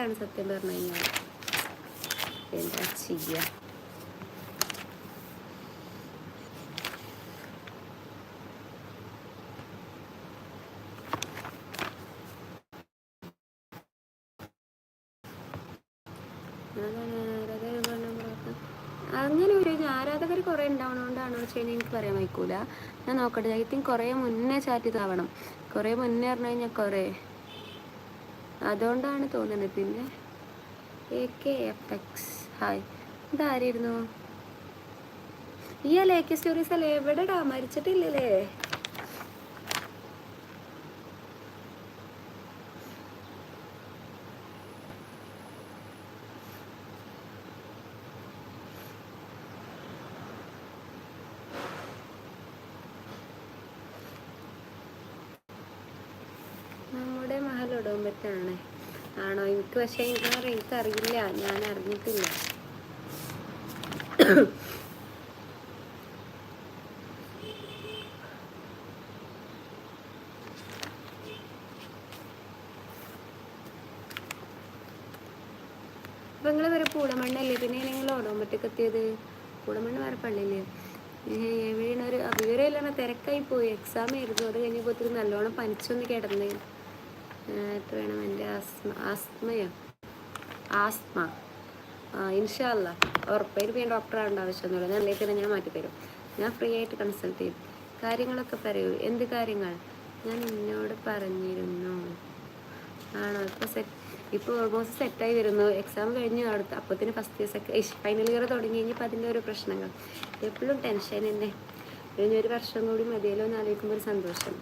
സങ്കടമാണ് സത്യം പറഞ്ഞു കഴിഞ്ഞാൽ. എന്താ ചെയ്യാ? അങ്ങനെ ഒരു ആരാധകർ കുറേ ഉണ്ടാവണോണ്ടാണോ വെച്ച് കഴിഞ്ഞാൽ എനിക്ക് പറയാൻ വയ്ക്കൂല. ഞാൻ നോക്കട്ടെ. ഐ തിങ്ക് കുറേ മുന്നേ ചാറ്റ് ഇതാവണം. കുറേ മുന്നേ പറഞ്ഞു കഴിഞ്ഞാൽ കുറേ അതുകൊണ്ടാണ് തോന്നുന്നത്. പിന്നെ AKFX ഹായ്, ഇതാരായിരുന്നു? ഈ AK സ്റ്റോറീസ് അല്ലേ? എവിടെടാ? മരിച്ചിട്ടില്ലല്ലേ? നമ്മുടെ മഹൽ ഉടമ്പറ്റാണ് ആണോ? എനിക്ക് പക്ഷേ എനിക്കറിയില്ല, ഞാൻ അറിഞ്ഞിട്ടില്ല. അപ്പം നിങ്ങൾ വരെ പൂടമണ്ണല്ലേ? പിന്നെ നിങ്ങൾ ഉടമ്പറ്റക്ക് എത്തിയത്? പൂടമണ്ണ് വേറെ പള്ളിയില്ലേ? എവിടെയാണ് ഒരു വിവരമില്ലാണ്. തിരക്കായി പോയി. എക്സാം ആയിരുന്നു. അത് കഴിഞ്ഞപ്പോൾ ഒത്തിരി നല്ലോണം പനിച്ചൊന്ന് കിടന്ന്. എത്ര വേണം? എൻ്റെ ആസ്മ ഇൻഷാ അല്ലാ ഉറപ്പായിട്ട് ഞാൻ ഡോക്ടറാവേണ്ട ആവശ്യമൊന്നുമില്ല. ഞാൻ അല്ലെങ്കിൽ തന്നെ ഞാൻ മാറ്റിത്തരും. ഞാൻ ഫ്രീ ആയിട്ട് കൺസൾട്ട് ചെയ്യും. കാര്യങ്ങളൊക്കെ പറയൂ. എന്ത് കാര്യങ്ങൾ? ഞാൻ എന്നോട് പറഞ്ഞിരുന്നു. ആണോ? ഇപ്പോൾ ഓൾമോസ്റ്റ് സെറ്റായി വരുന്നു. എക്സാം കഴിഞ്ഞ് അടുത്ത് അപ്പത്തിന് ഫസ്റ്റ് ഇയർ ഫൈനൽ ഇയർ തുടങ്ങി കഴിഞ്ഞപ്പോൾ അതിൻ്റെ ഓരോ പ്രശ്നങ്ങൾ. എപ്പോഴും ടെൻഷൻ തന്നെ. കഴിഞ്ഞൊരു വർഷം കൂടി മതിയല്ലോ എന്ന് ആലോചിക്കുമ്പോൾ ഒരു സന്തോഷം.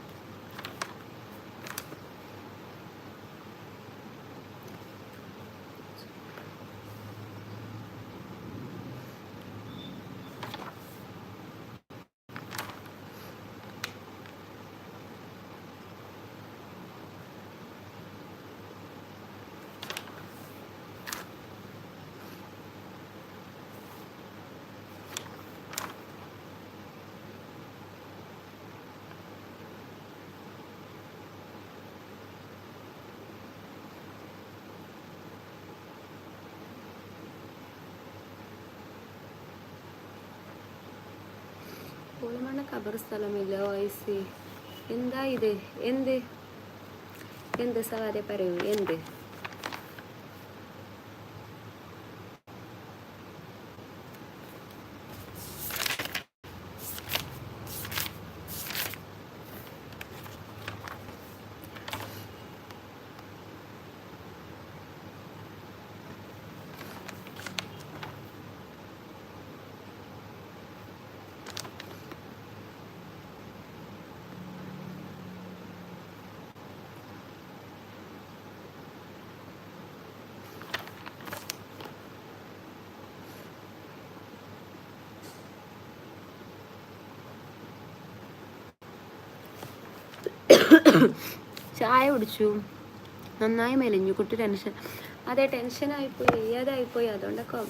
പൂളമണ്ണ ഖബർ സ്ഥലമില്ല. വയസ്സി എന്താ ഇത്? എന്ത് സവാരെ പറയൂ? എന്ത്? ചായ കുടിച്ചു. നന്നായി മെലിഞ്ഞു. കുട്ടി ടെൻഷൻ. അതെ, ടെൻഷനായിപ്പോയി, വയ്യാതായിപ്പോയി. അതുകൊണ്ടൊക്കെ.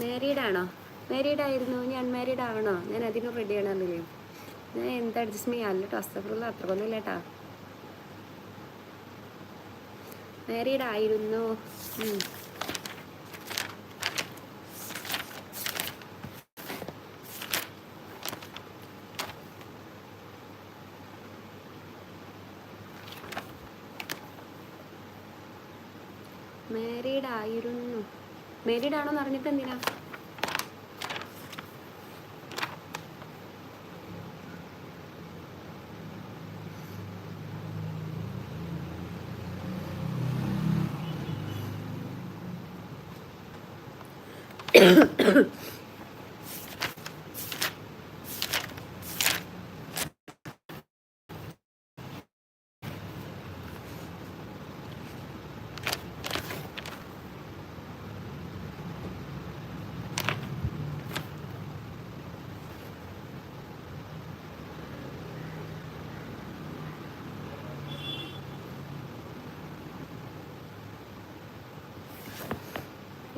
മാരീഡാണോ? മാരീഡായിരുന്നു. ഞാൻ അൺമാരീഡ് ആവണോ? ഞാൻ അതിനും റെഡിയാണ്. അതില്ലേ ഞാൻ എന്താ അഡ്ജസ്റ്റ് ചെയ്യാം? അല്ല ടസ്തഫുള്ള അത്രക്കൊന്നുമില്ല കേട്ടാ. മാരീഡായിരുന്നു. മാരീഡാണോ എന്ന് അറിഞ്ഞിട്ട് എന്തിനാ?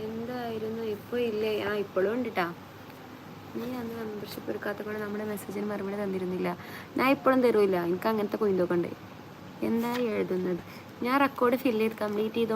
എന്തായിരുന്നു? ഇപ്പോൾ ഇല്ലേ? ഇപ്പോഴും ഉണ്ട് കേട്ടാ. നീ അന്ന് മെമ്പർഷിപ്പ് എടുക്കാത്ത കൂടെ നമ്മുടെ മെസ്സേജിന് മറുപടി തന്നിരുന്നില്ല. ഞാൻ ഇപ്പോഴും തരൂല്ല. എനിക്ക് അങ്ങനത്തെ കൊയിന്തൊക്കെ ഉണ്ട്. എന്തായി എഴുതുന്നത്? ഞാൻ റെക്കോർഡ് ഫില്ല് ചെയ്ത് കംപ്ലീറ്റ് ചെയ്തോ